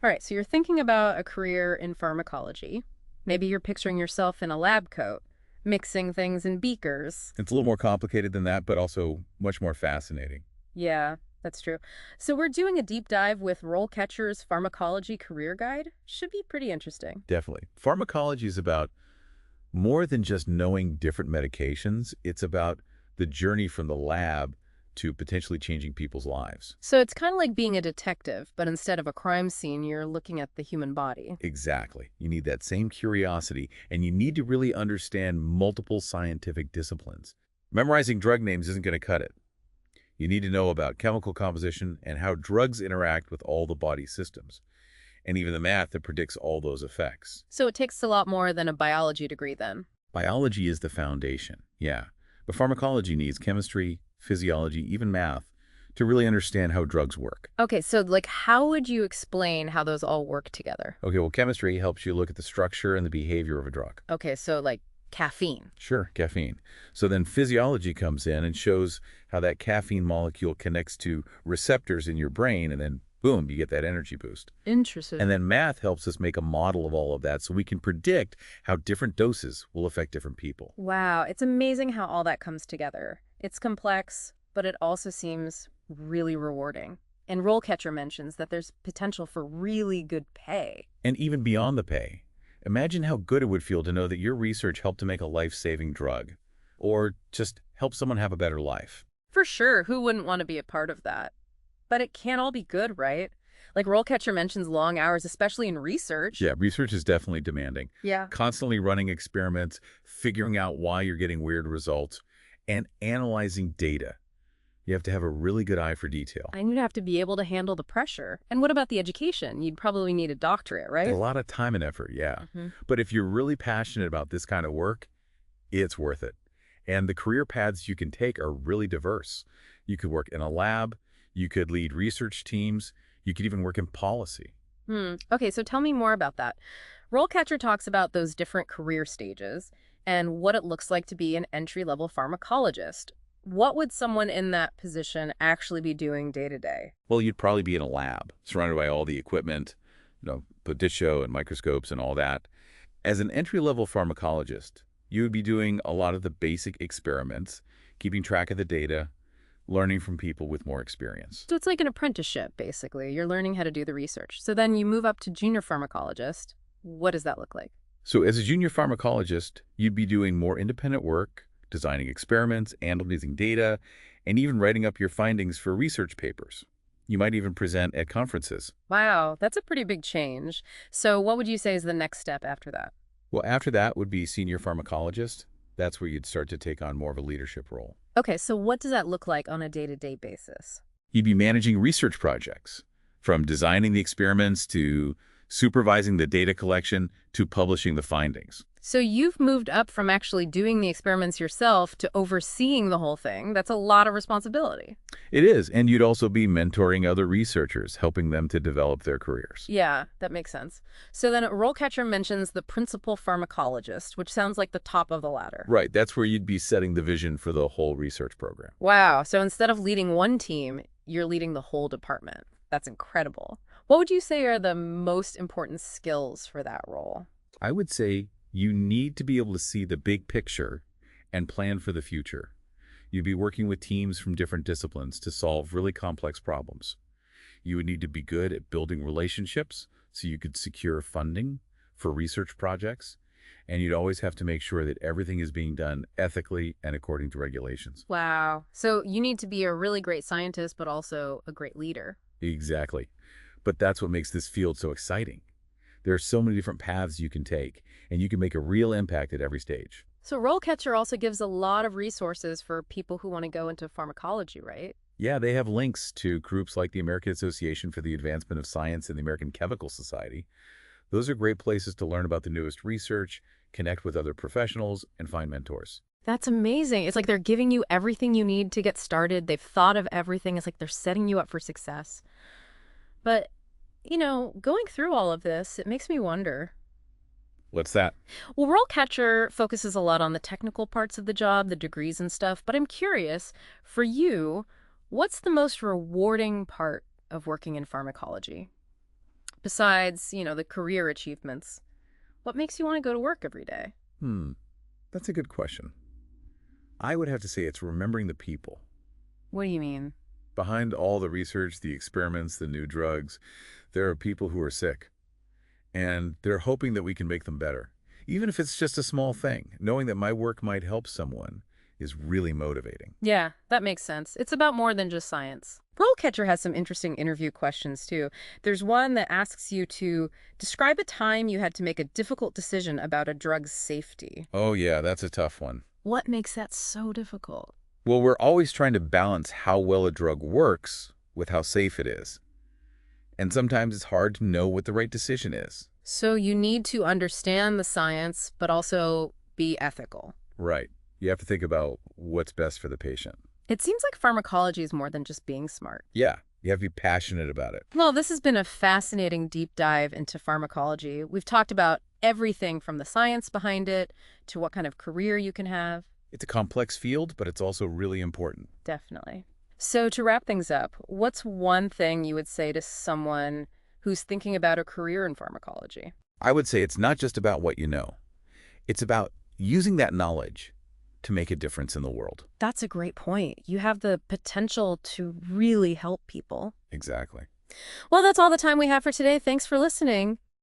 All right, so you're thinking about a career in pharmacology. Maybe you're picturing yourself in a lab coat, mixing things in beakers. It's a little more complicated than that, but also much more fascinating. Yeah, that's true. So we're doing a deep dive with RoleCatcher's Pharmacology Career Guide. Should be pretty interesting. Definitely. Pharmacology is about more than just knowing different medications. It's about the journey from the lab to potentially changing people's lives. So it's kind of like being a detective, but instead of a crime scene, you're looking at the human body. Exactly. You need that same curiosity, and you need to really understand multiple scientific disciplines. Memorizing drug names isn't going to cut it. You need to know about chemical composition and how drugs interact with all the body systems, and even the math that predicts all those effects. So it takes a lot more than a biology degree then. Biology is the foundation, yeah. But pharmacology needs chemistry, physiology, even math to really understand how drugs work. Okay, so like how would you explain how those all work together? Okay, well, chemistry helps you look at the structure and the behavior of a drug. Okay, so like caffeine. Sure, caffeine. So then physiology comes in and shows how that caffeine molecule connects to receptors in your brain, and then boom, you get that energy boost. And Interesting. then math helps us make a model of all of that so we can predict how different doses will affect different people. Wow, it's amazing how all that comes together. It's complex, but it also seems really rewarding. And RoleCatcher mentions that there's potential for really good pay. And even beyond the pay, imagine how good it would feel to know that your research helped to make a life-saving drug, or just help someone have a better life. For sure, who wouldn't want to be a part of that? But it can't all be good, right? Like RoleCatcher mentions long hours, especially in research. Yeah, research is definitely demanding. Yeah. Constantly running experiments, figuring out why you're getting weird results, and analyzing data. You have to have a really good eye for detail. And you'd have to be able to handle the pressure. And what about the education? You'd probably need a doctorate, A right? lot of time and effort, yeah. Hmm. But if you're really passionate about this kind of work, it's worth it. And the career paths you can take are really diverse. You could work in a lab, you could lead research teams, you could even work in policy. Okay, so tell me more about that. RoleCatcher talks about those different career stages and what it looks like to be an entry-level pharmacologist. What would someone in that position actually be doing day to day? Well, you'd probably be in a lab, surrounded by all the equipment, potitio and microscopes and all that. As an entry-level pharmacologist, you would be doing a lot of the basic experiments, keeping track of the data, learning from people with more experience. So it's like an apprenticeship, basically. You're learning how to do the research. So then you move up to junior pharmacologist. What does that look like? So as a junior pharmacologist, you'd be doing more independent work, designing experiments, analyzing data, and even writing up your findings for research papers. You might even present at conferences. Wow, that's a pretty big change. So what would you say is the next step after that? Well, after that would be senior pharmacologist. That's where you'd start to take on more of a leadership role. Okay, so what does that look like on a day-to-day basis? You'd be managing research projects, from designing the experiments to supervising the data collection to publishing the findings. So you've moved up from actually doing the experiments yourself to overseeing the whole thing. That's a lot of responsibility. It is, and you'd also be mentoring other researchers, helping them to develop their careers. Yeah, that makes sense. So then RoleCatcher mentions the principal pharmacologist, which sounds like the top of the ladder. Right, that's where you'd be setting the vision for the whole research program. Wow, so instead of leading one team, you're leading the whole department. That's incredible. What would you say are the most important skills for that role? I would say you need to be able to see the big picture and plan for the future. You'd be working with teams from different disciplines to solve really complex problems. You would need to be good at building relationships so you could secure funding for research projects. And you'd always have to make sure that everything is being done ethically and according to regulations. Wow. So you need to be a really great scientist, but also a great leader. Exactly. But that's what makes this field so exciting. There are so many different paths you can take, and you can make a real impact at every stage. So RoleCatcher also gives a lot of resources for people who want to go into pharmacology, right? Yeah, they have links to groups like the American Association for the Advancement of Science and the American Chemical Society. Those are great places to learn about the newest research, connect with other professionals, and find mentors. That's amazing. It's like they're giving you everything you need to get started. They've thought of everything. It's like they're setting you up for success. But, going through all of this, it makes me wonder. What's that? Well, RoleCatcher focuses a lot on the technical parts of the job, the degrees and stuff, but I'm curious, for you, what's the most rewarding part of working in pharmacology? Besides, the career achievements, what makes you want to go to work every day? Hmm, that's a good question. I would have to say it's remembering the people. What do you mean? Behind all the research, the experiments, the new drugs, there are people who are sick, and they're hoping that we can make them better. Even if it's just a small thing, knowing that my work might help someone is really motivating. Yeah, that makes sense. It's about more than just science. RoleCatcher has some interesting interview questions, too. There's one that asks you to describe a time you had to make a difficult decision about a drug's safety. Oh yeah, that's a tough one. What makes that so difficult? Well, we're always trying to balance how well a drug works with how safe it is. And sometimes it's hard to know what the right decision is. So you need to understand the science, but also be ethical. Right. You have to think about what's best for the patient. It seems like pharmacology is more than just being smart. Yeah, you have to be passionate about it. Well, this has been a fascinating deep dive into pharmacology. We've talked about everything from the science behind it to what kind of career you can have. It's a complex field, but it's also really important. Definitely. So to wrap things up, what's one thing you would say to someone who's thinking about a career in pharmacology? I would say it's not just about what you know. It's about using that knowledge to make a difference in the world. That's a great point. You have the potential to really help people. Exactly. Well, that's all the time we have for today. Thanks for listening.